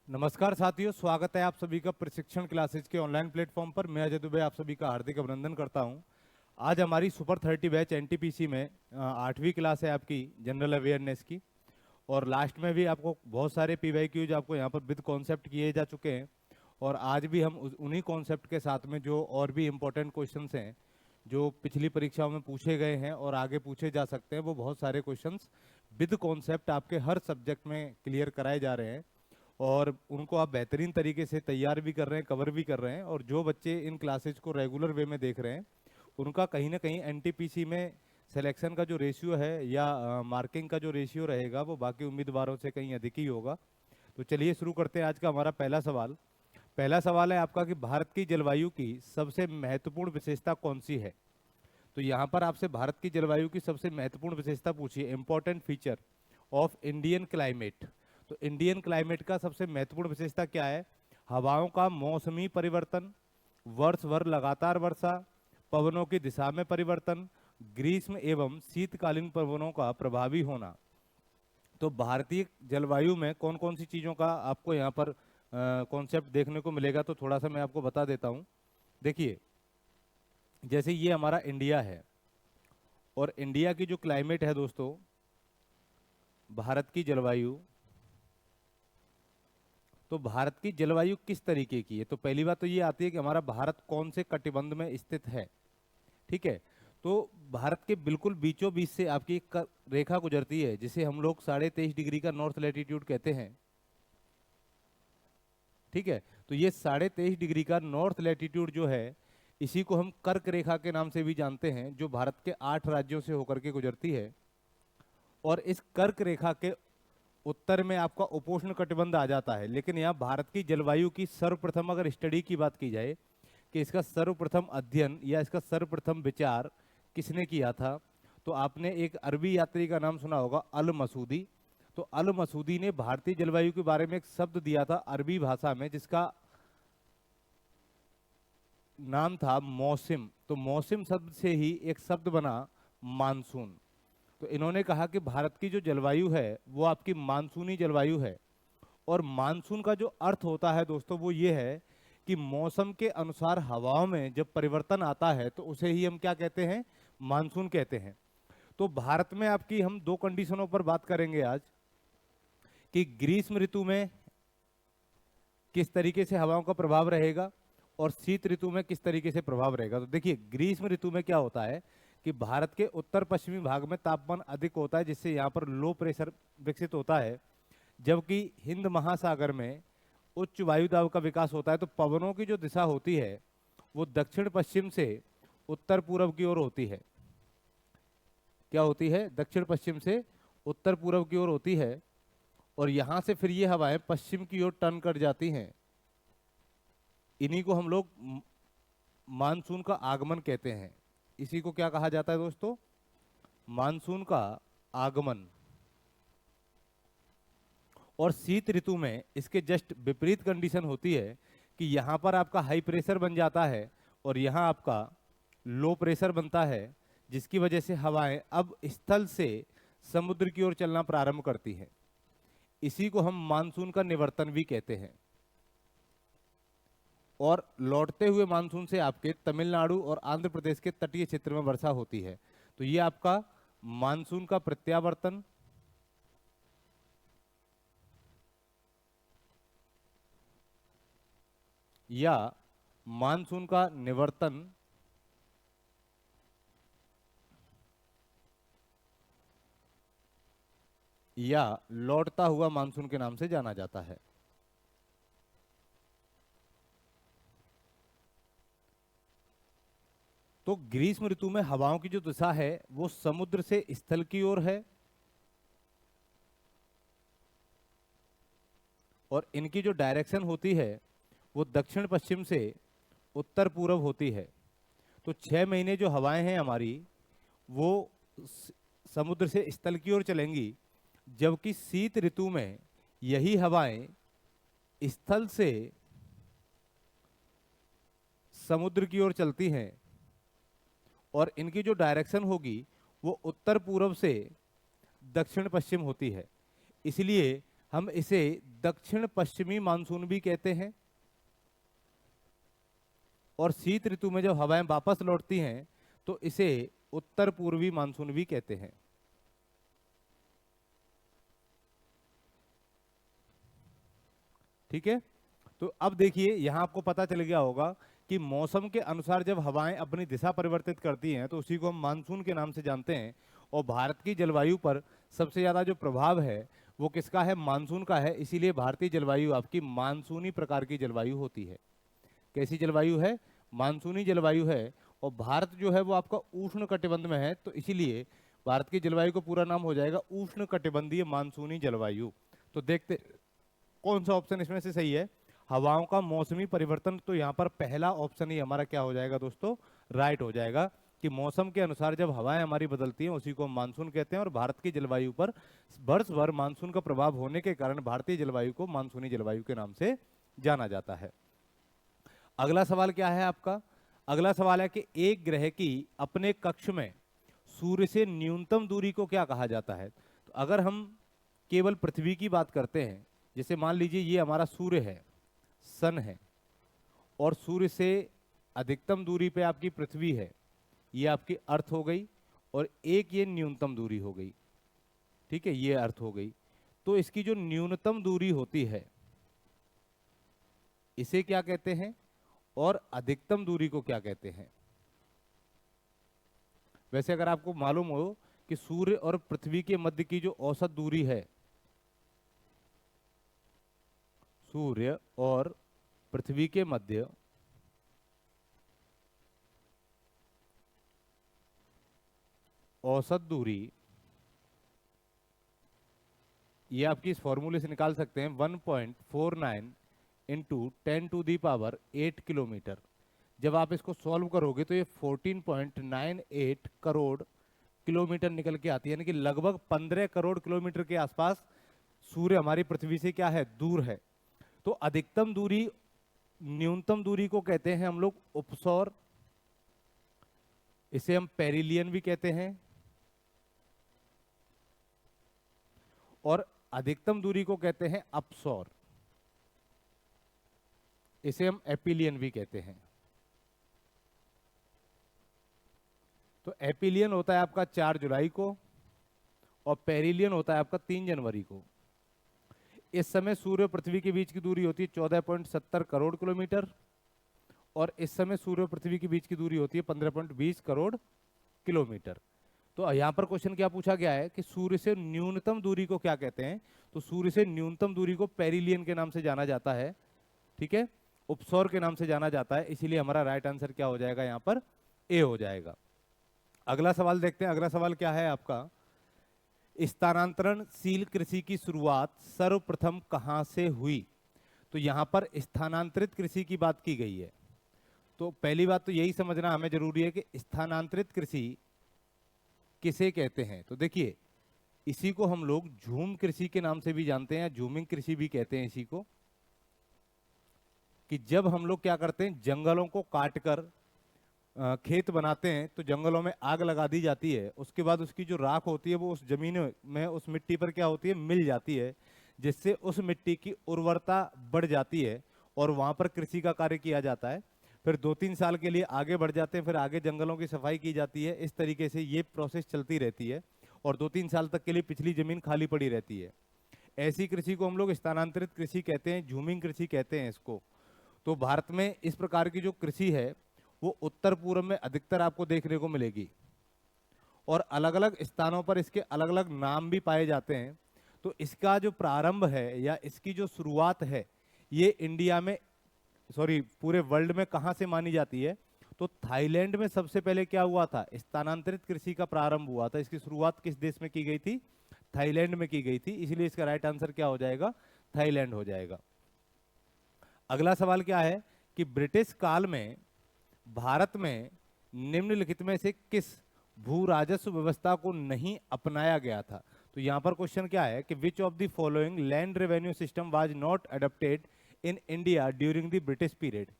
नमस्कार साथियों, स्वागत है आप सभी का प्रशिक्षण क्लासेज के ऑनलाइन प्लेटफॉर्म पर। मैं अजय दुबे आप सभी का हार्दिक अभिनंदन करता हूं। आज हमारी सुपर 30 बैच एनटीपीसी में 8वीं क्लास है आपकी जनरल अवेयरनेस की। और लास्ट में भी आपको बहुत सारे पीवाईक्यूज आपको यहाँ पर विद कॉन्सेप्ट किए जा चुके हैं। और आज भी हम उन्हीं कॉन्सेप्ट के साथ में जो और भी इम्पोर्टेंट क्वेश्चंस हैं जो पिछली परीक्षाओं में पूछे गए हैं और आगे पूछे जा सकते हैं, वो बहुत सारे क्वेश्चंस विद कॉन्सेप्ट आपके हर सब्जेक्ट में क्लियर कराए जा रहे हैं। और उनको आप बेहतरीन तरीके से तैयार भी कर रहे हैं, कवर भी कर रहे हैं। और जो बच्चे इन क्लासेज को रेगुलर वे में देख रहे हैं, उनका कहीं ना कहीं एनटीपीसी में सिलेक्शन का जो रेशियो है या मार्किंग का जो रेशियो रहेगा वो बाकी उम्मीदवारों से कहीं अधिक ही होगा। तो चलिए शुरू करते हैं आज का हमारा पहला सवाल। पहला सवाल है आपका कि भारत की जलवायु की सबसे महत्वपूर्ण विशेषता कौन सी है। तो यहाँ पर आपसे भारत की जलवायु की सबसे महत्वपूर्ण विशेषता पूछी है, important feature of Indian climate. तो इंडियन क्लाइमेट का सबसे महत्वपूर्ण विशेषता क्या है? हवाओं का मौसमी परिवर्तन, वर्ष भर लगातार वर्षा, पवनों की दिशा में परिवर्तन, ग्रीष्म एवं शीतकालीन पवनों का प्रभावी होना। तो भारतीय जलवायु में कौन कौन सी चीज़ों का आपको यहाँ पर कॉन्सेप्ट देखने को मिलेगा, तो थोड़ा सा मैं आपको बता देता हूँ। देखिए, जैसे ये हमारा इंडिया है और इंडिया की जो क्लाइमेट है दोस्तों, भारत की जलवायु, तो भारत की जलवायु किस तरीके की है? तो पहली बात तो ये आती है कि हमारा भारत कौन से कटिबंध में स्थित है। ठीक है, तो भारत के बिल्कुल बीचों बीच से आपकी एक रेखा गुजरती है जिसे हम लोग 23.5 डिग्री का नॉर्थ लैटिट्यूड कहते हैं। ठीक है, तो ये 23.5 डिग्री का नॉर्थ लैटिट्यूड जो है, इसी को हम कर्क रेखा के नाम से भी जानते हैं, जो भारत के 8 राज्यों से होकर के गुजरती है। और इस कर्क रेखा के उत्तर में आपका उपोष्ण कटिबंध आ जाता है। लेकिन यहाँ भारत की जलवायु की सर्वप्रथम अगर स्टडी की बात की जाए कि इसका सर्वप्रथम अध्ययन या इसका सर्वप्रथम विचार किसने किया था, तो आपने एक अरबी यात्री का नाम सुना होगा, अल मसूदी। तो अल मसूदी ने भारतीय जलवायु के बारे में एक शब्द दिया था अरबी भाषा में, जिसका नाम था मौसम। तो मौसम शब्द से ही एक शब्द बना मानसून। तो इन्होंने कहा कि भारत की जो जलवायु है वो आपकी मानसूनी जलवायु है। और मानसून का जो अर्थ होता है दोस्तों, वो ये है कि मौसम के अनुसार हवाओं में जब परिवर्तन आता है तो उसे ही हम क्या कहते हैं? मानसून कहते हैं। तो भारत में आपकी हम दो कंडीशनों पर बात करेंगे आज, कि ग्रीष्म ऋतु में किस तरीके से हवाओं का प्रभाव रहेगा और शीत ऋतु में किस तरीके से प्रभाव रहेगा। तो देखिए, ग्रीष्म ऋतु में क्या होता है कि भारत के उत्तर पश्चिमी भाग में तापमान अधिक होता है, जिससे यहाँ पर लो प्रेशर विकसित होता है, जबकि हिंद महासागर में उच्च वायु दाब का विकास होता है। तो पवनों की जो दिशा होती है वो दक्षिण पश्चिम से उत्तर पूर्व की ओर होती है। क्या होती है? दक्षिण पश्चिम से उत्तर पूर्व की ओर होती है। और यहां से फिर ये हवाएं पश्चिम की ओर टर्न कर जाती हैं। इन्हीं को हम लोग मानसून का आगमन कहते हैं। इसी को क्या कहा जाता है दोस्तों? मानसून का आगमन। और शीत ऋतु में इसके जस्ट विपरीत कंडीशन होती है कि यहाँ पर आपका हाई प्रेशर बन जाता है और यहाँ आपका लो प्रेशर बनता है, जिसकी वजह से हवाएं अब स्थल से समुद्र की ओर चलना प्रारंभ करती हैं। इसी को हम मानसून का निवर्तन भी कहते हैं। और लौटते हुए मानसून से आपके तमिलनाडु और आंध्र प्रदेश के तटीय क्षेत्र में वर्षा होती है। तो ये आपका मानसून का प्रत्यावर्तन या मानसून का निवर्तन या लौटता हुआ मानसून के नाम से जाना जाता है। तो ग्रीष्म ऋतु में हवाओं की जो दिशा है वो समुद्र से स्थल की ओर है और इनकी जो डायरेक्शन होती है वो दक्षिण पश्चिम से उत्तर पूर्व होती है। तो 6 महीने जो हवाएं हैं हमारी, वो समुद्र से स्थल की ओर चलेंगी, जबकि शीत ऋतु में यही हवाएं स्थल से समुद्र की ओर चलती हैं और इनकी जो डायरेक्शन होगी वो उत्तर पूर्व से दक्षिण पश्चिम होती है। इसलिए हम इसे दक्षिण पश्चिमी मानसून भी कहते हैं, और शीत ऋतु में जब हवाएं वापस लौटती हैं तो इसे उत्तर पूर्वी मानसून भी कहते हैं। ठीक है, तो अब देखिए यहां आपको पता चल गया होगा कि मौसम के अनुसार जब हवाएं अपनी दिशा परिवर्तित करती हैं तो उसी को हम मानसून के नाम से जानते हैं। और भारत की जलवायु पर सबसे ज्यादा जो प्रभाव है वो किसका है? मानसून का है। इसीलिए भारतीय जलवायु आपकी मानसूनी प्रकार की जलवायु होती है। कैसी जलवायु है? मानसूनी जलवायु है। और भारत जो है वो आपका उष्ण कटिबंध में है, तो इसीलिए भारत की जलवायु को पूरा नाम हो जाएगा उष्ण कटिबंधीय मानसूनी जलवायु। तो देखते कौन सा ऑप्शन इसमें से सही है। हवाओं का मौसमी परिवर्तन, तो यहाँ पर पहला ऑप्शन ही हमारा क्या हो जाएगा दोस्तों? राइट हो जाएगा कि मौसम के अनुसार जब हवाएं हमारी बदलती हैं उसी को हम मानसून कहते हैं। और भारत की जलवायु पर वर्ष भर मानसून का प्रभाव होने के कारण भारतीय जलवायु को मानसूनी जलवायु के नाम से जाना जाता है। अगला सवाल क्या है आपका? अगला सवाल है कि एक ग्रह की अपने कक्ष में सूर्य से न्यूनतम दूरी को क्या कहा जाता है? तो अगर हम केवल पृथ्वी की बात करते हैं, जैसे मान लीजिए ये हमारा सूर्य है, सन है, और सूर्य से अधिकतम दूरी पे आपकी पृथ्वी है, ये आपकी अर्थ हो गई, और एक ये न्यूनतम दूरी हो गई। ठीक है, ये अर्थ हो गई। तो इसकी जो न्यूनतम दूरी होती है इसे क्या कहते हैं, और अधिकतम दूरी को क्या कहते हैं? वैसे अगर आपको मालूम हो कि सूर्य और पृथ्वी के मध्य की जो औसत दूरी है, सूर्य और पृथ्वी के मध्य औसत दूरी, ये आपकी इस फॉर्मूले से निकाल सकते हैं 1.49 इंटू 10⁸ किलोमीटर। जब आप इसको सॉल्व करोगे तो ये 14.98 करोड़ किलोमीटर निकल के आती है, यानी कि लगभग 15 करोड़ किलोमीटर के आसपास सूर्य हमारी पृथ्वी से क्या है? दूर है। तो अधिकतम दूरी, न्यूनतम दूरी को कहते हैं हम लोग उपसौर, इसे हम पेरिलियन भी कहते हैं, और अधिकतम दूरी को कहते हैं अपसौर, इसे हम एपिलियन भी कहते हैं। तो एपिलियन होता है आपका 4 जुलाई को, और पेरिलियन होता है आपका 3 जनवरी को। इस समय सूर्य और पृथ्वी के बीच की दूरी होती है 14.70 करोड़ किलोमीटर, और इस समय सूर्य और पृथ्वी के बीच की दूरी होती है 15.20 करोड़ किलोमीटर। तो यहाँ पर क्वेश्चन क्या पूछा गया है कि सूर्य से न्यूनतम दूरी को क्या कहते हैं? तो सूर्य से न्यूनतम दूरी को पेरिलियन के नाम से जाना जाता है। ठीक है, उपसौर के नाम से जाना जाता है। इसीलिए हमारा राइट आंसर क्या हो जाएगा? यहाँ पर ए हो जाएगा। अगला सवाल देखते हैं। अगला सवाल क्या है आपका? स्थानांतरणशील कृषि की शुरुआत सर्वप्रथम कहां से हुई? तो यहां पर स्थानांतरित कृषि की बात की गई है। तो पहली बात तो यही समझना हमें जरूरी है कि स्थानांतरित कृषि किसे कहते हैं। तो देखिए, इसी को हम लोग झूम कृषि के नाम से भी जानते हैं, या झूमिंग कृषि भी कहते हैं इसी को। कि जब हम लोग क्या करते हैं, जंगलों को काटकर खेत बनाते हैं तो जंगलों में आग लगा दी जाती है, उसके बाद उसकी जो राख होती है वो उस जमीन में, उस मिट्टी पर क्या होती है? मिल जाती है, जिससे उस मिट्टी की उर्वरता बढ़ जाती है, और वहां पर कृषि का कार्य किया जाता है। फिर 2-3 साल के लिए आगे बढ़ जाते हैं, फिर आगे जंगलों की सफाई की जाती है। इस तरीके से ये प्रोसेस चलती रहती है, और 2-3 साल तक के लिए पिछली जमीन खाली पड़ी रहती है। ऐसी कृषि को हम लोग स्थानांतरित कृषि कहते हैं, झूमिंग कृषि कहते हैं इसको। तो भारत में इस प्रकार की जो कृषि है वो उत्तर पूर्व में अधिकतर आपको देखने को मिलेगी, और अलग अलग स्थानों पर इसके अलग अलग नाम भी पाए जाते हैं। तो इसका जो प्रारंभ है या इसकी जो शुरुआत है, ये इंडिया में, सॉरी पूरे वर्ल्ड में कहां से मानी जाती है? तो थाईलैंड में सबसे पहले क्या हुआ था? स्थानांतरित कृषि का प्रारंभ हुआ था। इसकी शुरुआत किस देश में की गई थी? थाईलैंड में की गई थी। इसलिए इसका राइट आंसर क्या हो जाएगा? थाईलैंड हो जाएगा। अगला सवाल क्या है कि ब्रिटिश काल में भारत में निम्नलिखित में से किस भू राजस्व व्यवस्था को नहीं अपनाया गया था? तो यहां पर क्वेश्चन क्या है कि which of the following land revenue system was not adopted in India during the British period?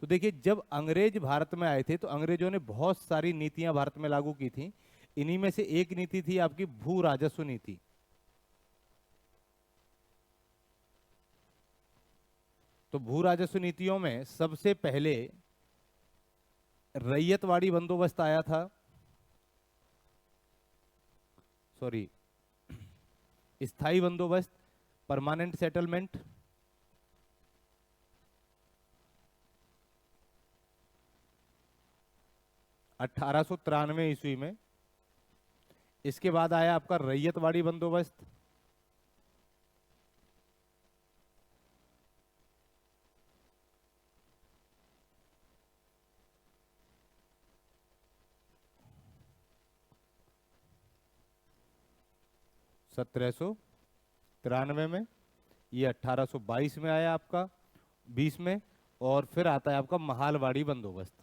तो देखिए, जब अंग्रेज भारत में आए थे तो अंग्रेजों ने बहुत सारी नीतियां भारत में लागू की थी। इन्हीं में से एक नीति थी आपकी भू राजस्व नीति। तो भू राजस्व नीतियों में सबसे पहले रैयतवाड़ी बंदोबस्त आया था, सॉरी, स्थायी बंदोबस्त, परमानेंट सेटलमेंट, 1893 ईस्वी में। इसके बाद आया आपका रैयतवाड़ी बंदोबस्त, सत्रह सौ तिरानवे में। ये 1822 में आया आपका 20 में। और फिर आता है आपका महालवाड़ी बंदोबस्त।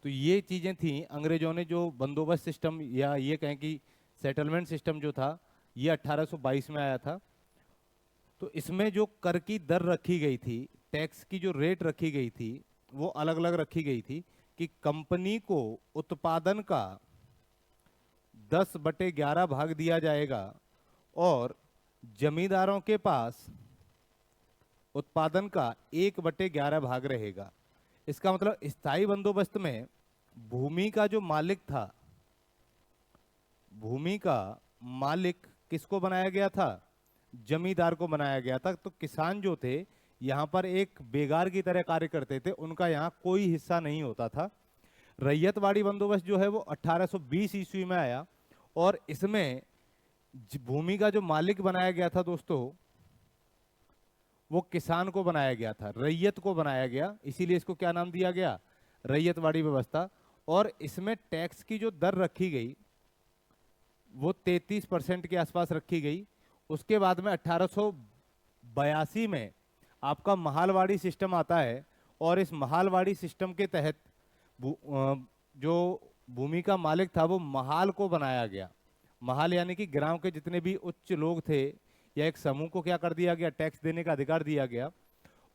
तो ये चीजें थी अंग्रेजों ने जो बंदोबस्त सिस्टम या ये कहें कि सेटलमेंट सिस्टम जो था ये 1822 में आया था। तो इसमें जो कर की दर रखी गई थी, टैक्स की जो रेट रखी गई थी, वो अलग अलग रखी गई थी कि कंपनी को उत्पादन का 10/11 भाग दिया जाएगा और जमींदारों के पास उत्पादन का 1/11 भाग रहेगा। इसका मतलब स्थायी बंदोबस्त में भूमि का जो मालिक था, भूमि का मालिक किसको बनाया गया था? जमींदार को बनाया गया था। तो किसान जो थे यहाँ पर एक बेगार की तरह कार्य करते थे, उनका यहाँ कोई हिस्सा नहीं होता था। रैयतवाड़ी बंदोबस्त जो है वो 1820 ईस्वी में आया और इसमें भूमि का जो मालिक बनाया गया था दोस्तों, वो किसान को बनाया गया था, रैयत को बनाया गया, इसीलिए इसको क्या नाम दिया गया? रैयतवाड़ी व्यवस्था। और इसमें टैक्स की जो दर रखी गई वो 33% के आसपास रखी गई। उसके बाद में 1882 में आपका महालवाड़ी सिस्टम आता है और इस महालवाड़ी सिस्टम के तहत जो भूमि का मालिक था वो महाल को बनाया गया। महाल यानी कि ग्राम के जितने भी उच्च लोग थे या एक समूह को क्या कर दिया गया? टैक्स देने का अधिकार दिया गया।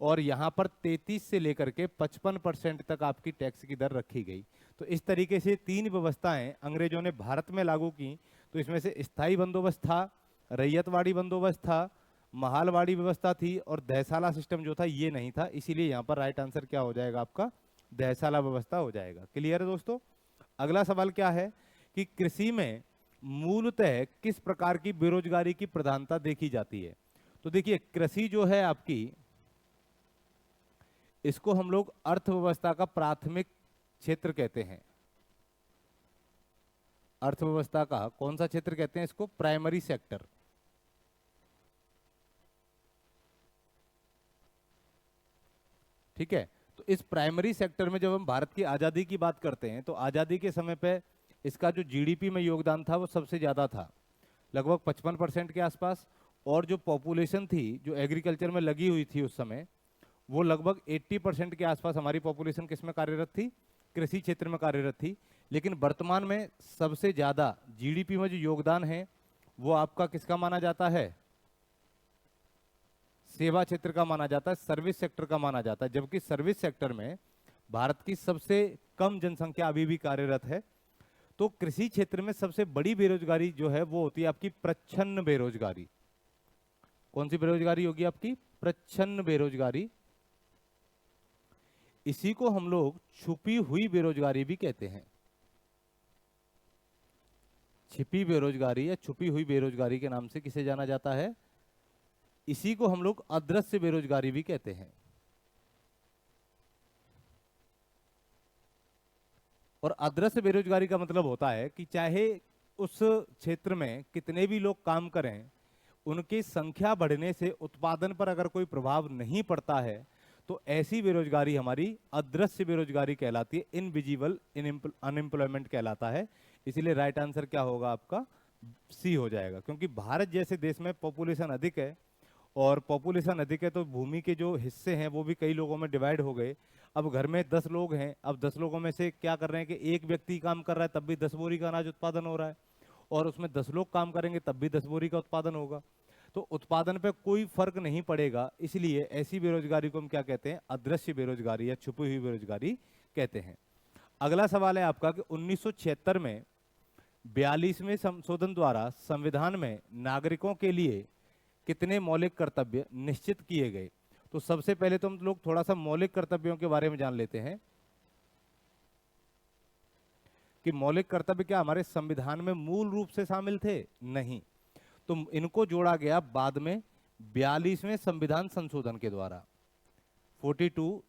और यहाँ पर 33 से लेकर के 55% तक आपकी टैक्स की दर रखी गई। तो इस तरीके से 3 व्यवस्थाएं अंग्रेजों ने भारत में लागू की। तो इसमें से स्थायी बंदोबस्त था, रैयतवाड़ी बंदोबस्त था, महालवाड़ी व्यवस्था थी और दहसाला सिस्टम जो था ये नहीं था। इसीलिए यहाँ पर राइट आंसर क्या हो जाएगा आपका? दहसाला व्यवस्था हो जाएगा। क्लियर है दोस्तों? अगला सवाल क्या है कि कृषि में मूलतः किस प्रकार की बेरोजगारी की प्रधानता देखी जाती है? तो देखिए, कृषि जो है आपकी, इसको हम लोग अर्थव्यवस्था का प्राथमिक क्षेत्र कहते हैं। अर्थव्यवस्था का कौन सा क्षेत्र कहते हैं इसको? Primary sector. ठीक है, तो इस प्राइमरी सेक्टर में जब हम भारत की आजादी की बात करते हैं तो आजादी के समय पे इसका जो जीडीपी में योगदान था वो सबसे ज्यादा था, लगभग 55% के आसपास। और जो पॉपुलेशन थी जो एग्रीकल्चर में लगी हुई थी उस समय, वो लगभग 80% के आसपास हमारी पॉपुलेशन किसमें कार्यरत थी? कृषि क्षेत्र में कार्यरत थी। लेकिन वर्तमान में सबसे ज्यादा जीडीपी में जो योगदान है वो आपका किसका माना जाता है? सेवा क्षेत्र का माना जाता है, सर्विस सेक्टर का माना जाता है। जबकि सर्विस सेक्टर में भारत की सबसे कम जनसंख्या अभी भी कार्यरत है। तो कृषि क्षेत्र में सबसे बड़ी बेरोजगारी जो है वो होती है आपकी प्रच्छन्न बेरोजगारी। कौन सी बेरोजगारी होगी आपकी? प्रच्छन्न बेरोजगारी। इसी को हम लोग छुपी हुई बेरोजगारी भी कहते हैं। छिपी बेरोजगारी या छुपी हुई बेरोजगारी के नाम से किसे जाना जाता है? इसी को हम लोग अदृश्य बेरोजगारी भी कहते हैं। और अदृश्य बेरोजगारी का मतलब होता है कि चाहे उस क्षेत्र में कितने भी लोग काम करें, उनकी संख्या बढ़ने से उत्पादन पर अगर कोई प्रभाव नहीं पड़ता है तो ऐसी बेरोजगारी हमारी अदृश्य बेरोजगारी कहलाती है, इनविजिबल अनएम्प्लॉयमेंट कहलाता है। इसीलिए राइट आंसर क्या होगा आपका? सी हो जाएगा। क्योंकि भारत जैसे देश में पॉपुलेशन अधिक है और पॉपुलेशन अधिक है तो भूमि के जो हिस्से हैं वो भी कई लोगों में डिवाइड हो गए। अब घर में 10 लोग हैं, अब 10 लोगों में से क्या कर रहे हैं कि एक व्यक्ति काम कर रहा है तब भी 10 बोरी का अनाज उत्पादन हो रहा है, और उसमें 10 लोग काम करेंगे तब भी 10 बोरी का उत्पादन होगा। तो उत्पादन पे कोई फर्क नहीं पड़ेगा। इसलिए ऐसी बेरोजगारी को हम क्या कहते हैं? अदृश्य बेरोजगारी या छुपी हुई बेरोजगारी कहते हैं। अगला सवाल है आपका कि 1976 में 42वें संशोधन द्वारा संविधान में नागरिकों के लिए कितने मौलिक कर्तव्य निश्चित किए गए। तो सबसे पहले तो हम लोग थोड़ा सा मौलिक कर्तव्यों के बारे में जान लेते हैं कि मौलिक कर्तव्य क्या हमारे संविधान में मूल रूप से शामिल थे? नहीं। तो इनको जोड़ा गया बाद में 42वें संविधान संशोधन के द्वारा, 42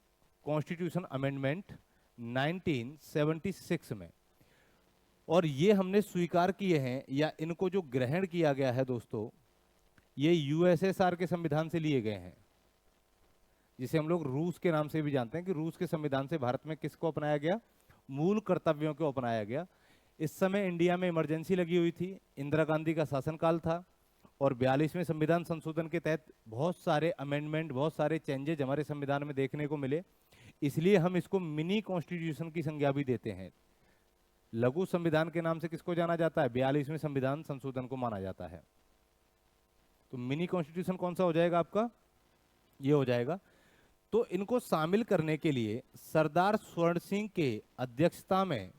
कॉन्स्टिट्यूशन अमेंडमेंट 1976 में। और ये हमने स्वीकार किए हैं या इनको जो ग्रहण किया गया है दोस्तों, ये यूएसएसआर के संविधान से लिए गए हैं, जिसे हम लोग रूस के नाम से भी जानते हैं कि रूस के संविधान से भारत में किसको अपनाया गया? मूल कर्तव्यों को अपनाया गया। इस समय इंडिया में इमरजेंसी लगी हुई थी, इंदिरा गांधी का शासनकाल था और 42वें संविधान संशोधन के तहत बहुत सारे अमेंडमेंट, बहुत सारे चेंजेज हमारे संविधान में देखने को मिले। इसलिए हम इसको मिनी कॉन्स्टिट्यूशन की संज्ञा भी देते हैं। लघु संविधान के नाम से किसको जाना जाता है? 42वें संविधान संशोधन को माना जाता है। तो मिनी कॉन्स्टिट्यूशन कौन सा हो जाएगा आपका? ये हो जाएगा। तो इनको शामिल करने के लिए सरदार स्वर्ण सिंह के अध्यक्षता में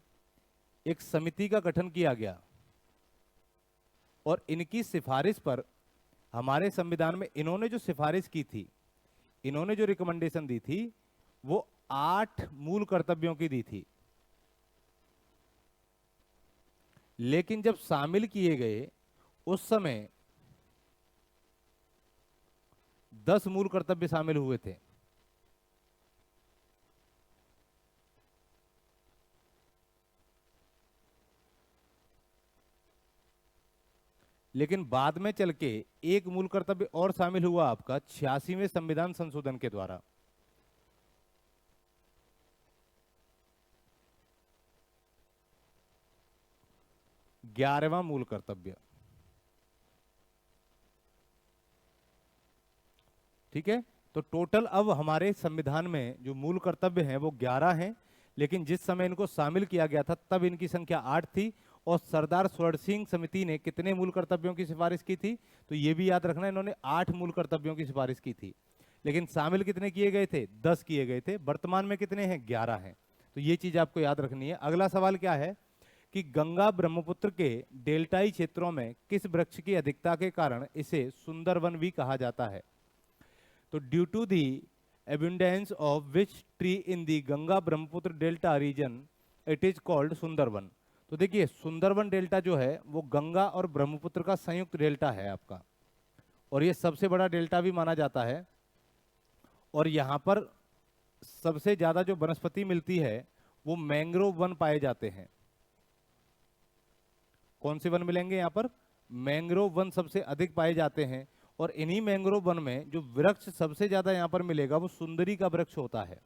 एक समिति का गठन किया गया और इनकी सिफारिश पर हमारे संविधान में इन्होंने जो सिफारिश की थी, इन्होंने जो रिकमेंडेशन दी थी, वो 8 मूल कर्तव्यों की दी थी। लेकिन जब शामिल किए गए उस समय 10 मूल कर्तव्य शामिल हुए थे। लेकिन बाद में चल के एक मूल कर्तव्य और शामिल हुआ आपका 86वें संविधान संशोधन के द्वारा। ग्यारहवां मूल कर्तव्य। ठीक है, तो टोटल अब हमारे संविधान में जो मूल कर्तव्य हैं वो 11 हैं, लेकिन जिस समय इनको शामिल किया गया था तब इनकी संख्या 8 थी। और सरदार स्वर्ण सिंह समिति ने कितने मूल कर्तव्यों की सिफारिश की थी? तो ये भी याद रखना, इन्होंने 8 मूल कर्तव्यों की सिफारिश की थी, लेकिन शामिल कितने किए गए थे? 10 किए गए थे। वर्तमान में कितने हैं? 11 हैं। तो ये चीज आपको याद रखनी है। अगला सवाल क्या है कि गंगा ब्रह्मपुत्र के डेल्टाई क्षेत्रों में किस वृक्ष की अधिकता के कारण इसे सुंदरवन भी कहा जाता है? तो due to the abundance of which tree in the Ganga Brahmaputra delta region it is called Sundarvan. तो देखिए, सुंदरवन डेल्टा जो है वो गंगा और ब्रह्मपुत्र का संयुक्त डेल्टा है आपका, और ये सबसे बड़ा डेल्टा भी माना जाता है। और यहाँ पर सबसे ज्यादा जो वनस्पति मिलती है वो मैंग्रोव वन पाए जाते हैं। कौन से वन मिलेंगे यहाँ पर? मैंग्रोव वन सबसे अधिक पाए जाते हैं। और इन्हीं मैंग्रोव वन में जो वृक्ष सबसे ज्यादा यहाँ पर मिलेगा वो सुंदरी का वृक्ष होता है।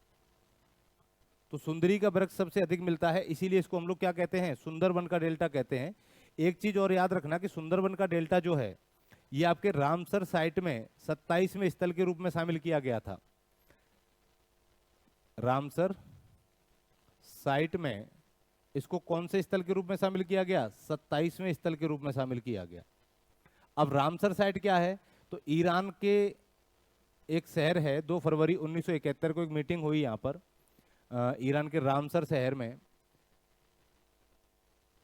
तो सुंदरी का वृक्ष सबसे अधिक मिलता है, इसीलिए इसको हम लोग क्या कहते हैं? सुंदरवन का डेल्टा कहते हैं। एक चीज और याद रखना कि सुंदरवन का डेल्टा जो है ये आपके रामसर साइट में 27वें स्थल के रूप में शामिल किया गया था। रामसर साइट में इसको कौन से स्थल के रूप में शामिल किया गया? 27वें स्थल के रूप में शामिल किया गया। अब रामसर साइट क्या है? तो ईरान के एक शहर है, 2 फरवरी 1971 को एक मीटिंग हुई यहाँ पर ईरान के रामसर शहर में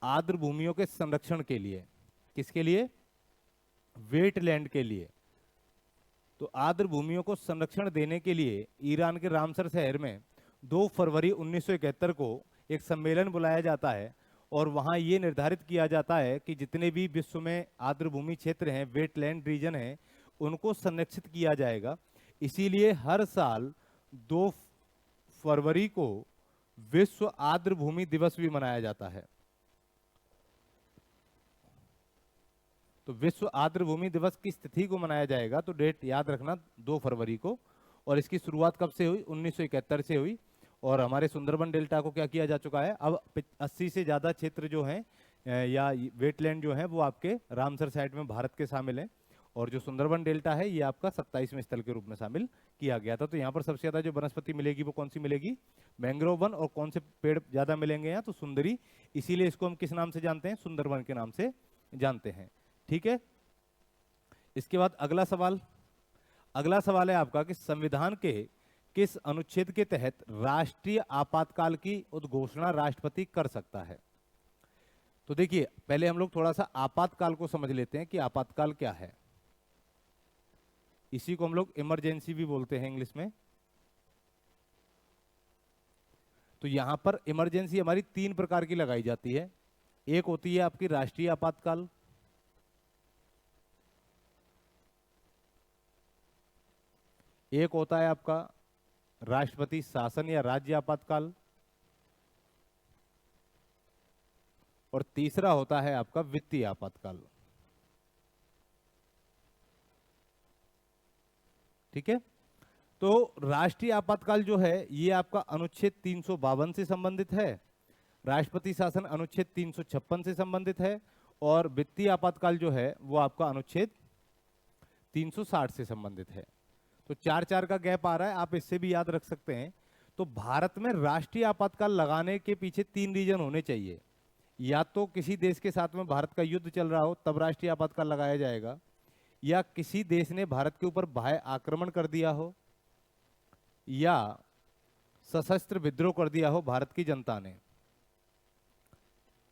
आर्द्र भूमियों के संरक्षण के लिए। किसके लिए? वेटलैंड के लिए। तो आर्द्र भूमियों को संरक्षण देने के लिए ईरान के रामसर शहर में 2 फरवरी 1971 को एक सम्मेलन बुलाया जाता है और वहां ये निर्धारित किया जाता है कि जितने भी विश्व में आर्द्र भूमि क्षेत्र हैं, वेटलैंड रीजन हैं, उनको संरक्षित किया जाएगा। इसीलिए हर साल 2 फरवरी को विश्व आर्द्र भूमि दिवस भी मनाया जाता है। तो विश्व आर्द्र भूमि दिवस की तिथि को मनाया जाएगा, तो डेट याद रखना 2 फरवरी को। और इसकी शुरुआत कब से हुई? 1971 से हुई। और हमारे सुंदरबन डेल्टा को क्या किया जा चुका है? अब 80 से ज्यादा क्षेत्र जो हैं या वेटलैंड जो है वो आपके रामसर साइट में भारत के शामिल हैं। और जो सुंदरबन डेल्टा है ये आपका 27वें स्थल के रूप में शामिल किया गया था। तो यहाँ पर सबसे ज्यादा जो वनस्पति मिलेगी वो कौन सी मिलेगी? Mangrove one. और कौन से पेड़ ज्यादा मिलेंगे यहाँ? तो सुंदरी। इसीलिए इसको हम किस नाम से जानते हैं? सुंदरवन के नाम से जानते हैं। ठीक है, इसके बाद अगला सवाल है आपका कि संविधान के किस अनुच्छेद के तहत राष्ट्रीय आपातकाल की उद्घोषणा राष्ट्रपति कर सकता है? तो देखिए, पहले हम लोग थोड़ा सा आपातकाल को समझ लेते हैं कि आपातकाल क्या है। इसी को हम लोग इमरजेंसी भी बोलते हैं इंग्लिश में। तो यहां पर इमरजेंसी हमारी 3 प्रकार की लगाई जाती है। एक होती है आपकी राष्ट्रीय आपातकाल, एक होता है आपका राष्ट्रपति शासन या राज्य आपातकाल, और तीसरा होता है आपका वित्तीय आपातकाल। ठीक है, तो राष्ट्रीय आपातकाल जो है ये आपका अनुच्छेद 352 से संबंधित है, राष्ट्रपति शासन अनुच्छेद 356 से संबंधित है, और वित्तीय आपातकाल जो है वो आपका अनुच्छेद 360 से संबंधित है। तो 4-4 का गैप आ रहा है, आप इससे भी याद रख सकते हैं। तो भारत में राष्ट्रीय आपातकाल लगाने के पीछे 3 रीजन होने चाहिए। या तो किसी देश के साथ में भारत का युद्ध चल रहा हो तब राष्ट्रीय आपातकाल लगाया जाएगा, या किसी देश ने भारत के ऊपर बाह्य आक्रमण कर दिया हो, या सशस्त्र विद्रोह कर दिया हो भारत की जनता ने।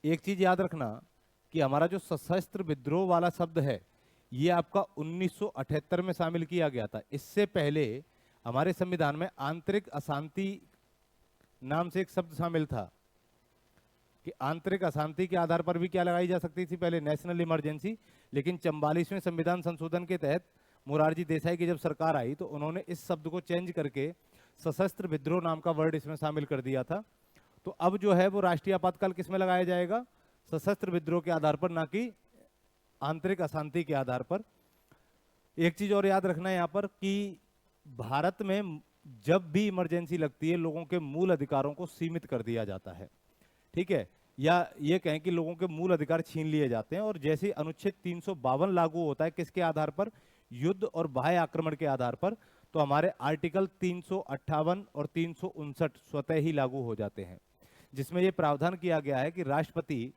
एक चीज याद रखना कि हमारा जो सशस्त्र विद्रोह वाला शब्द है ये आपका 1978 में शामिल किया गया था। इससे पहले हमारे संविधान में आंतरिक अशांति नाम से एक शब्द शामिल था कि आंतरिक अशांति के आधार पर भी क्या लगाई जा सकती थी, पहले नेशनल इमरजेंसी। लेकिन 44वें संविधान संशोधन के तहत मोरारजी देसाई की जब सरकार आई तो उन्होंने इस शब्द को चेंज करके सशस्त्र विद्रोह नाम का वर्ड इसमें शामिल कर दिया था। तो अब जो है वो राष्ट्रीय आपातकाल किस में लगाया जाएगा, सशस्त्र विद्रोह के आधार पर, ना कि आंतरिक अशांति के आधार पर। एक चीज और याद रखना है यहाँ पर कि भारत में जब भी इमरजेंसी लगती है लोगों के मूल अधिकारों को सीमित कर दिया जाता है। ठीक है, या ये कहें कि लोगों के मूल अधिकार छीन लिए जाते हैं। और जैसे अनुच्छेद 352 लागू होता है किसके आधार पर, युद्ध और बाह्य आक्रमण के आधार पर, तो हमारे आर्टिकल 358 और 359 स्वतः ही लागू हो जाते हैं, जिसमें यह प्रावधान किया गया है कि राष्ट्रपति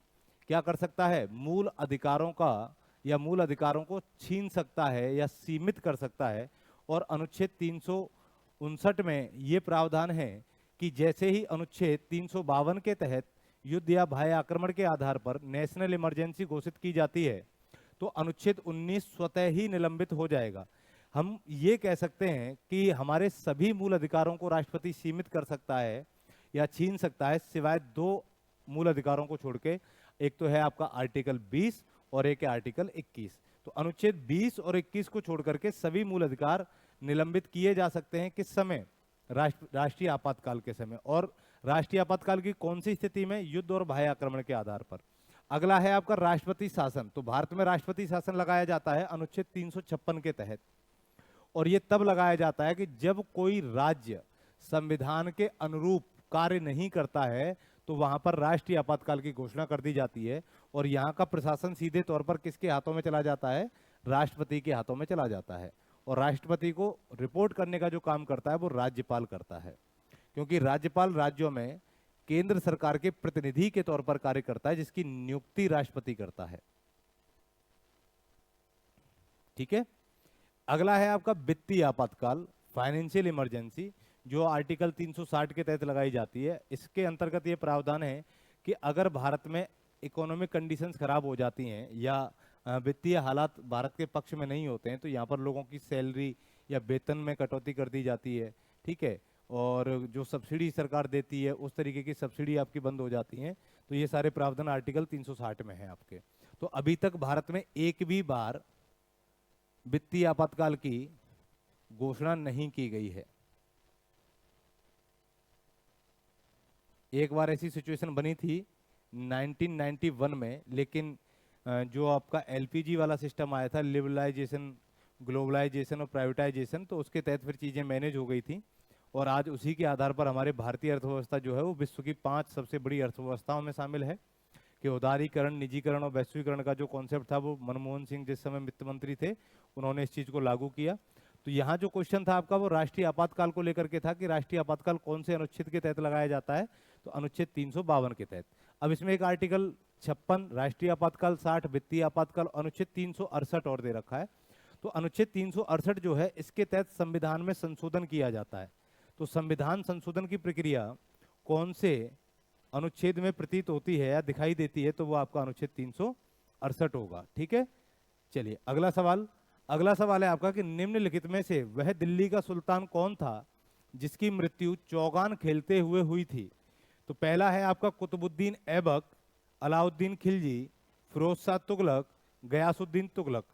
क्या कर सकता है, मूल अधिकारों का या मूल अधिकारों को छीन सकता है या सीमित कर सकता है। और अनुच्छेद 359 में यह प्रावधान है कि जैसे ही अनुच्छेद 352 के तहत युद्ध या बाह्य आक्रमण के आधार पर नेशनल इमरजेंसी घोषित की जाती है तो अनुच्छेद 19 स्वतः ही निलंबित हो जाएगा। हम ये कह सकते हैं कि हमारे सभी मूल अधिकारों को राष्ट्रपति सीमित कर सकता है या छीन सकता है, सिवाय 2 मूल अधिकारों को छोड़ के। एक तो है आपका आर्टिकल 20 और एक है आर्टिकल 21। तो अनुच्छेद 20 और 21 को छोड़ करके सभी मूल अधिकार निलंबित किए जा सकते हैं। किस समय, राष्ट्रीय आपातकाल के समय। और राष्ट्रीय आपातकाल की कौन सी स्थिति में, युद्ध और बाह्य आक्रमण के आधार पर। अगला है आपका राष्ट्रपति शासन। तो भारत में राष्ट्रपति शासन लगाया जाता है अनुच्छेद 356 के तहत, और यह तब लगाया जाता है कि जब कोई राज्य संविधान के अनुरूप कार्य नहीं करता है तो वहां पर राष्ट्रीय आपातकाल की घोषणा कर दी जाती है। और यहां का प्रशासन सीधे तौर पर किसके हाथों में चला जाता है, राष्ट्रपति के हाथों में चला जाता है। और राष्ट्रपति को रिपोर्ट करने का जो काम करता है वो राज्यपाल करता है, क्योंकि राज्यपाल राज्यों में केंद्र सरकार के प्रतिनिधि के तौर पर कार्य करता है, जिसकी नियुक्ति राष्ट्रपति करता है। ठीक है, अगला है आपका वित्तीय आपातकाल, फाइनेंशियल इमरजेंसी, जो आर्टिकल 360 के तहत लगाई जाती है। इसके अंतर्गत ये प्रावधान है कि अगर भारत में इकोनॉमिक कंडीशंस खराब हो जाती हैं या वित्तीय हालात भारत के पक्ष में नहीं होते हैं तो यहाँ पर लोगों की सैलरी या वेतन में कटौती कर दी जाती है। ठीक है, और जो सब्सिडी सरकार देती है उस तरीके की सब्सिडी आपकी बंद हो जाती है। तो ये सारे प्रावधान आर्टिकल 360 में है आपके। तो अभी तक भारत में एक भी बार वित्तीय आपातकाल की घोषणा नहीं की गई है। एक बार ऐसी सिचुएशन बनी थी 1991 में, लेकिन जो आपका एलपीजी वाला सिस्टम आया था, लिबरलाइजेशन, ग्लोबलाइजेशन और प्राइवेटाइजेशन, तो उसके तहत फिर चीज़ें मैनेज हो गई थी। और आज उसी के आधार पर हमारे भारतीय अर्थव्यवस्था जो है वो विश्व की 5 सबसे बड़ी अर्थव्यवस्थाओं में शामिल है। कि उदारीकरण, निजीकरण और वैश्वीकरण का जो कॉन्सेप्ट था वो मनमोहन सिंह जिस समय वित्त मंत्री थे उन्होंने इस चीज़ को लागू किया। तो यहाँ जो क्वेश्चन था आपका वो राष्ट्रीय आपातकाल को लेकर के था कि राष्ट्रीय आपातकाल कौन से अनुच्छेद के तहत लगाया जाता है, तो अनुच्छेद 352 के तहत। अब इसमें एक आर्टिकल 56 राष्ट्रीय आपातकाल, 60 वित्तीय आपातकाल, अनुच्छेद 368 और दे रखा है। तो अनुच्छेद 368 जो है इसके तहत संविधान में संशोधन किया जाता है। तो संविधान संशोधन की प्रक्रिया कौन से अनुच्छेद में प्रतीत होती है या दिखाई देती है, तो वो आपका अनुच्छेद 368 होगा। ठीक है, चलिए अगला सवाल। अगला सवाल है आपका कि निम्नलिखित में से वह दिल्ली का सुल्तान कौन था जिसकी मृत्यु चौगान खेलते हुए हुई थी? तो पहला है आपका कुतुबुद्दीन ऐबक, अलाउद्दीन खिलजी, फिरोज शाह तुगलक, गयासुद्दीन तुगलक।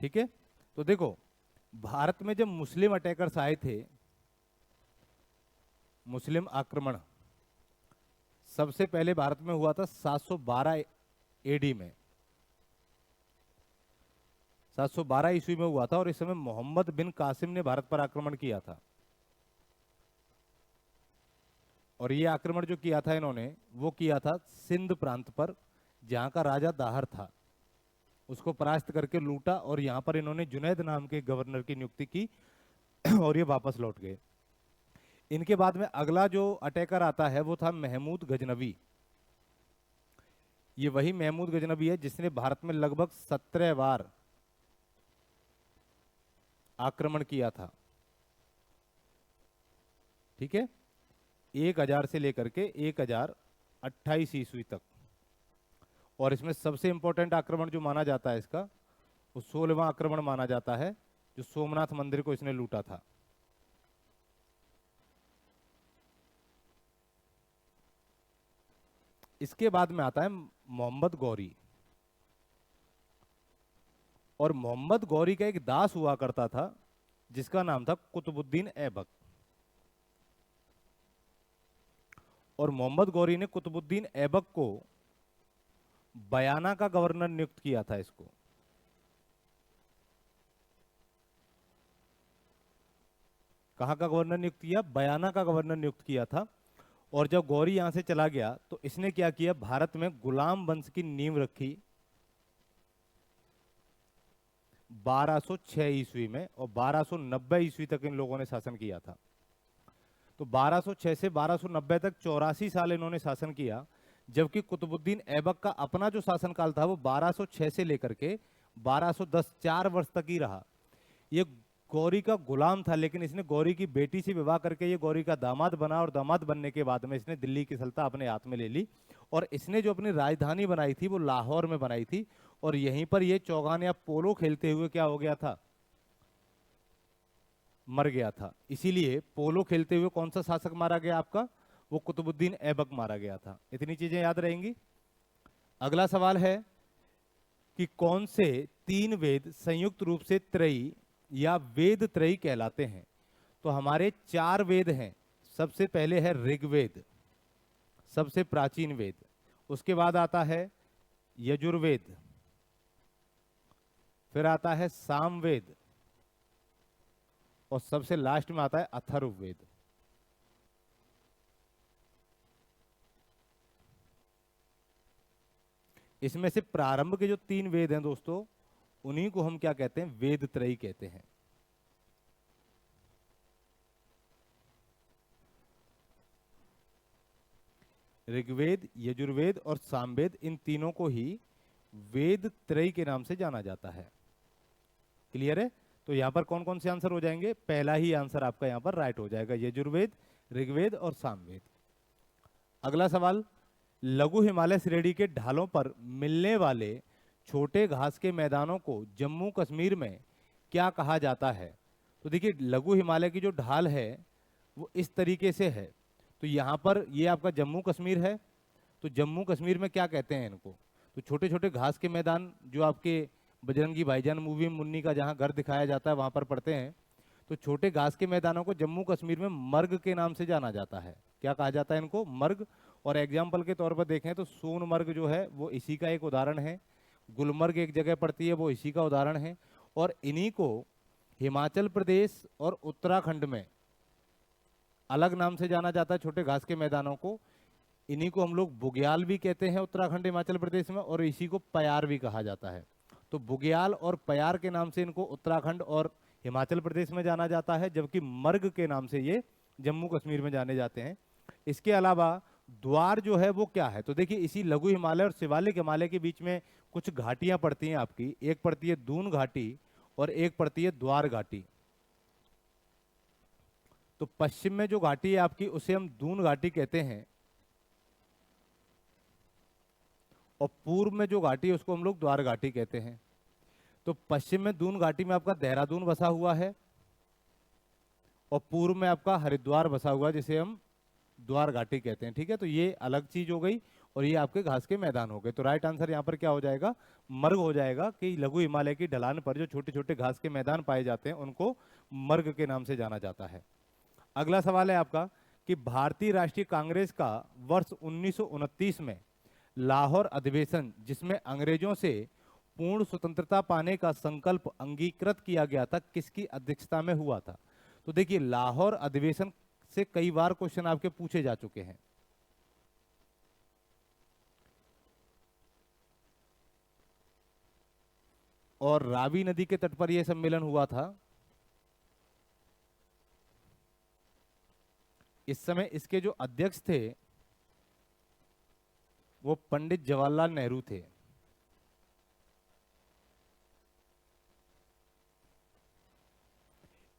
ठीक है, तो देखो भारत में जब मुस्लिम अटैकर्स आए थे, मुस्लिम आक्रमण सबसे पहले भारत में हुआ था 712 एडी में, 712 ईस्वी में हुआ था, और इस समय मोहम्मद बिन कासिम ने भारत पर आक्रमण किया था। और ये आक्रमण जो किया था इन्होंने, वो किया था सिंध प्रांत पर, जहां का राजा दाहर था, उसको परास्त करके लूटा, और यहां पर इन्होंने जुनैद नाम के गवर्नर की नियुक्ति की और ये वापस लौट गए। इनके बाद में अगला जो अटैकर आता है वो था महमूद गजनवी। ये वही महमूद गजनवी है जिसने भारत में लगभग 17 बार आक्रमण किया था। ठीक है, 1000 से लेकर के 1028 ईस्वी तक। और इसमें सबसे इंपॉर्टेंट आक्रमण जो माना जाता है इसका, वो 16वां आक्रमण माना जाता है, जो सोमनाथ मंदिर को इसने लूटा था। इसके बाद में आता है मोहम्मद गौरी। और मोहम्मद गौरी का एक दास हुआ करता था जिसका नाम था कुतुबुद्दीन ऐबक। और मोहम्मद गौरी ने कुतुबुद्दीन ऐबक को बयाना का गवर्नर नियुक्त किया था इसको। कहां का गवर्नर नियुक्त किया? बयाना का गवर्नर नियुक्त किया था। और जब गौरी यहां से चला गया तो इसने क्या किया, भारत में गुलाम वंश की नींव रखी 1206 ईस्वी में, और 1290 ईस्वी तक इन लोगों ने शासन किया था। तो 1206 से 1290 तक 84 साल इन्होंने शासन किया, जबकि कुतुबुद्दीन ऐबक का अपना जो शासनकाल था वो 1206 से लेकर के 1210, 4 वर्ष तक ही रहा। ये गौरी का गुलाम था, लेकिन इसने गौरी की बेटी से विवाह करके ये गौरी का दामाद बना, और दामाद बनने के बाद में इसने दिल्ली की सल्तनत अपने हाथ में ले ली। और इसने जो अपनी राजधानी बनाई थी वो लाहौर में बनाई थी, और यहीं पर ये चौगान या पोलो खेलते हुए क्या हो गया था, मर गया था। इसीलिए पोलो खेलते हुए कौन सा शासक मारा गया आपका? वो कुतुबुद्दीन ऐबक मारा गया था। इतनी चीजें याद रहेंगी। अगला सवाल है कि कौन से 3 वेद संयुक्त रूप से त्रयी या वेद त्रयी कहलाते हैं? तो हमारे 4 वेद हैं। सबसे पहले है ऋग्वेद, सबसे प्राचीन वेद। उसके बाद आता है यजुर्वेद, फिर आता है सामवेद, और सबसे लास्ट में आता है अथर्ववेद। इसमें से प्रारंभ के जो 3 वेद हैं दोस्तों, उन्हीं को हम क्या कहते हैं? वेद त्रयी कहते हैं। ऋग्वेद, यजुर्वेद और सामवेद, इन तीनों को ही वेद त्रयी के नाम से जाना जाता है। क्लियर है? तो यहां पर कौन कौन से आंसर हो जाएंगे? पहला ही आंसर आपका यहां पर राइट हो जाएगा, यजुर्वेद, ऋग्वेद और सामवेद। अगला सवाल, लघु हिमालय श्रेणी के ढालों पर मिलने वाले छोटे घास के मैदानों को जम्मू कश्मीर में क्या कहा जाता है? तो देखिए, लघु हिमालय की जो ढाल है वो इस तरीके से है। तो यहाँ पर ये आपका जम्मू कश्मीर है, तो जम्मू कश्मीर में क्या कहते हैं इनको? तो छोटे छोटे घास के मैदान जो आपके बजरंगी भाईजान मूवी में मुन्नी का जहाँ घर दिखाया जाता है वहाँ पर पड़ते हैं। तो छोटे घास के मैदानों को जम्मू कश्मीर में मर्ग के नाम से जाना जाता है। क्या कहा जाता है इनको? मर्ग। और एग्जाम्पल के तौर पर देखें तो सोनमर्ग जो है वो इसी का एक उदाहरण है, गुलमर्ग एक जगह पड़ती है वो इसी का उदाहरण है। और इन्हीं को हिमाचल प्रदेश और उत्तराखंड में अलग नाम से जाना जाता है, छोटे घास के मैदानों को। इन्हीं को हम लोग बुग्याल भी कहते हैं उत्तराखंड हिमाचल प्रदेश में, और इसी को पयार भी कहा जाता है। तो बुग्याल और पयार के नाम से इनको उत्तराखंड और हिमाचल प्रदेश में जाना जाता है, जबकि मर्ग के नाम से ये जम्मू कश्मीर में जाने जाते हैं। इसके अलावा द्वार जो है वो क्या है? तो देखिए, इसी लघु हिमालय और शिवालिक हिमालय के बीच में कुछ घाटियां पड़ती हैं आपकी। एक पड़ती है दून घाटी और एक पड़ती है द्वार घाटी। तो पश्चिम में जो घाटी है आपकी उसे हम दून घाटी कहते हैं, और पूर्व में जो घाटी है उसको हम लोग द्वार घाटी कहते हैं। तो पश्चिम में दून घाटी में आपका देहरादून बसा हुआ है और पूर्व में आपका हरिद्वार बसा हुआ है, जिसे हम द्वार घाटी कहते हैं। ठीक है, तो ये अलग चीज हो गई और ये आपके घास के मैदान हो गए। तो राइट आंसर यहाँ पर क्या हो जाएगा, मर्ग हो जाएगा कि लघु हिमालय की ढलान पर जो छोटे छोटे घास के मैदान पाए जाते हैं उनको मर्ग के नाम से जाना जाता है। अगला सवाल है आपका कि भारतीय राष्ट्रीय कांग्रेस का वर्ष 1929 में लाहौर अधिवेशन, जिसमें अंग्रेजों से पूर्ण स्वतंत्रता पाने का संकल्प अंगीकृत किया गया था, किसकी अध्यक्षता में हुआ था? तो देखिए, लाहौर अधिवेशन से कई बार क्वेश्चन आपके पूछे जा चुके हैं। और रावी नदी के तट पर यह सम्मेलन हुआ था। इस समय इसके जो अध्यक्ष थे वो पंडित जवाहरलाल नेहरू थे।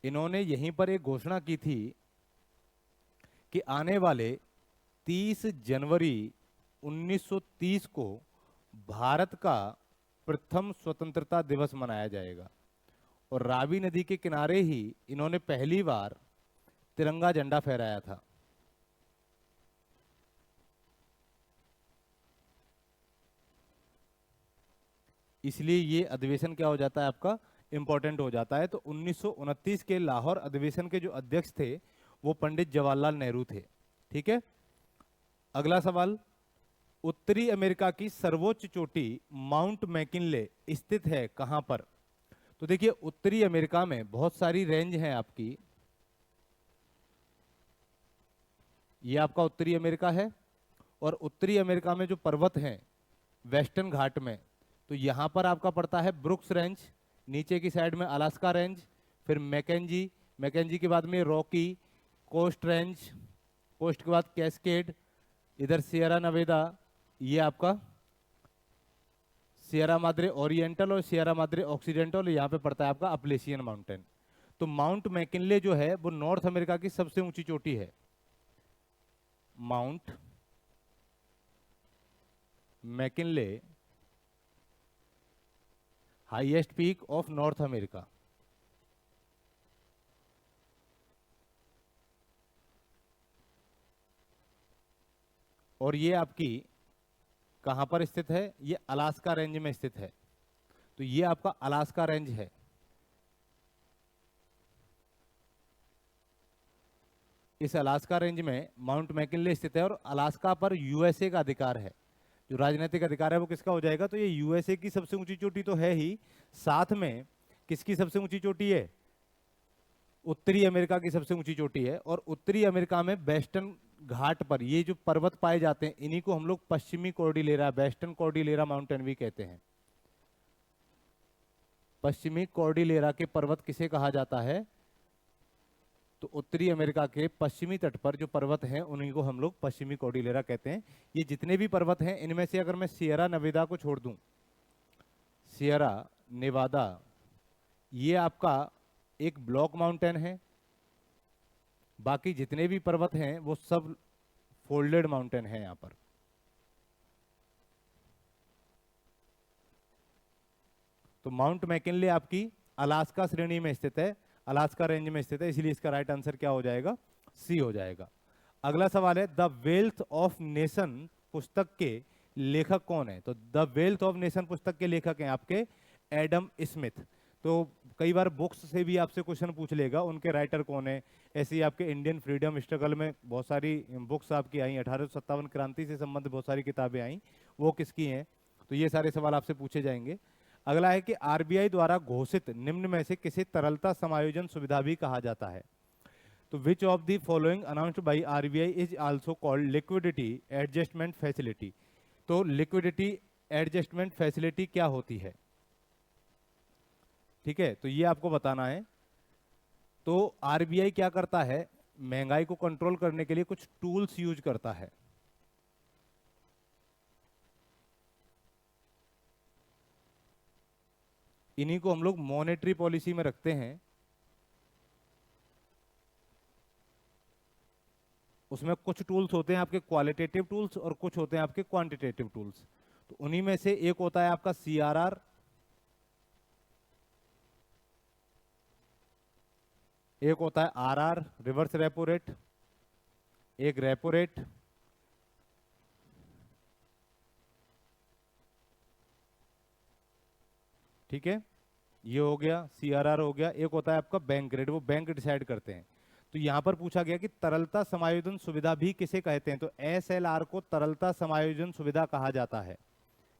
इन्होंने यहीं पर एक घोषणा की थी कि आने वाले 30 जनवरी 1930 को भारत का प्रथम स्वतंत्रता दिवस मनाया जाएगा। और रावी नदी के किनारे ही इन्होंने पहली बार तिरंगा झंडा फहराया था। इसलिए ये अधिवेशन क्या हो जाता है आपका, इंपॉर्टेंट हो जाता है। तो 1929 के लाहौर अधिवेशन के जो अध्यक्ष थे वो पंडित जवाहरलाल नेहरू थे। ठीक है, अगला सवाल, उत्तरी अमेरिका की सर्वोच्च चोटी माउंट मैकिनले स्थित है कहां पर? तो देखिए, उत्तरी अमेरिका में बहुत सारी रेंज हैं आपकी। ये आपका उत्तरी अमेरिका है और उत्तरी अमेरिका में जो पर्वत हैं वेस्टर्न घाट में, तो यहां पर आपका पड़ता है ब्रुक्स रेंज, नीचे की साइड में अलास्का रेंज, फिर मैकेंजी, मैकेंजी के बाद में रॉकी, कोस्ट रेंज, कोस्ट के बाद कैस्केड, इधर सियरा नवेदा, ये आपका सियरा माद्रे ओरिएंटल और सियरा माद्रे ऑक्सीडेंटल, यहाँ पे पड़ता है आपका अपलेशियन माउंटेन। तो माउंट मैकिनले जो है वो नॉर्थ अमेरिका की सबसे ऊंची चोटी है। Mount McKinley, highest peak of north America. और ये आपकी कहां पर स्थित है? ये अलास्का रेंज में स्थित है। तो ये आपका अलास्का रेंज है। इस अलास्का रेंज में माउंट मैकिनले स्थित है और अलास्का पर यूएसए का अधिकार है। जो राजनीतिक अधिकार है वो किसका हो जाएगा? तो ये यूएसए की सबसे ऊंची चोटी तो है ही, साथ में किसकी सबसे ऊंची चोटी है? उत्तरी अमेरिका की सबसे ऊंची चोटी है। और उत्तरी अमेरिका में वेस्टर्न घाट पर ये जो पर्वत पाए जाते हैं इन्हीं को हम लोग पश्चिमी कॉर्डिलेरा, वेस्टर्न कॉर्डिलेरा माउंटेन भी कहते हैं। पश्चिमी कॉर्डिलेरा के पर्वत किसे कहा जाता है? तो उत्तरी अमेरिका के पश्चिमी तट पर जो पर्वत हैं उन्हीं को हम लोग पश्चिमी कॉर्डिलेरा कहते हैं। ये जितने भी पर्वत हैं इनमें से अगर मैं सियरा नेवादा को छोड़ दूं, सियरा नेवादा ये आपका एक ब्लॉक माउंटेन है, बाकी जितने भी पर्वत हैं वो सब फोल्डेड माउंटेन है यहां पर। तो माउंट मैकिनले आपकी अलास्का श्रेणी में स्थित है, अलास्का रेंज में स्थित है, इसलिए इसका राइट आंसर क्या हो जाएगा? सी हो जाएगा। अगला सवाल है, द वेल्थ ऑफ नेशन पुस्तक के लेखक कौन है? तो द वेल्थ ऑफ नेशन पुस्तक के लेखक हैं आपके एडम स्मिथ। तो कई बार बुक्स से भी आपसे क्वेश्चन पूछ लेगा उनके राइटर कौन है। ऐसे ही आपके इंडियन फ्रीडम स्ट्रगल में बहुत सारी बुक्स आपकी आई, 1857 क्रांति से संबंधित बहुत सारी किताबें आई, वो किसकी हैं? तो ये सारे सवाल आपसे पूछे जाएंगे। अगला है कि आरबीआई द्वारा घोषित निम्न में से किसे तरलता समायोजन सुविधा भी कहा जाता है? तो which of the following announced by RBI is also called liquidity adjustment facility? तो लिक्विडिटी एडजस्टमेंट फैसिलिटी क्या होती है? ठीक है, तो ये आपको बताना है। तो आरबीआई क्या करता है, महंगाई को कंट्रोल करने के लिए कुछ टूल्स यूज करता है। इन्हीं को हम लोग मॉनेटरी पॉलिसी में रखते हैं। उसमें कुछ टूल्स होते हैं आपके क्वालिटेटिव टूल्स और कुछ होते हैं आपके क्वांटिटेटिव टूल्स। तो उन्हीं में से एक होता है आपका CRR, एक होता है RR रिवर्स रेपो रेट, एक रेपो रेट, ठीक है, ये हो गया CRR हो गया। एक होता है आपका बैंक रेट, वो बैंक डिसाइड करते हैं। तो यहां पर पूछा गया कि तरलता समायोजन सुविधा भी किसे कहते हैं, तो SLR को तरलता समायोजन सुविधा कहा जाता है,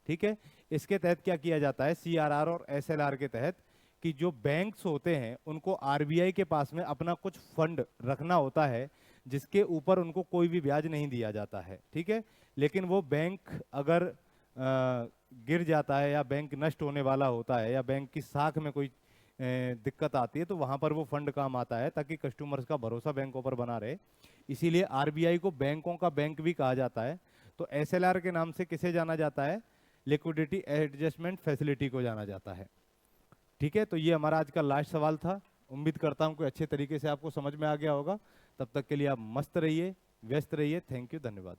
ठीक है। इसके तहत क्या किया जाता है, CRR और SLR के तहत, कि जो बैंक्स होते हैं उनको RBI के पास में अपना कुछ फंड रखना होता है जिसके ऊपर उनको कोई भी ब्याज नहीं दिया जाता है, ठीक है। लेकिन वो बैंक अगर गिर जाता है या बैंक नष्ट होने वाला होता है या बैंक की साख में कोई दिक्कत आती है, तो वहां पर वो फंड काम आता है ताकि कस्टमर्स का भरोसा बैंकों पर बना रहे। इसीलिए RBI को बैंकों का बैंक भी कहा जाता है। तो SLR के नाम से किसे जाना जाता है, लिक्विडिटी एडजस्टमेंट फैसिलिटी को जाना जाता है, ठीक है। तो ये हमारा आज का लास्ट सवाल था। उम्मीद करता हूँ कि अच्छे तरीके से आपको समझ में आ गया होगा। तब तक के लिए आप मस्त रहिए, व्यस्त रहिए। थैंक यू, धन्यवाद।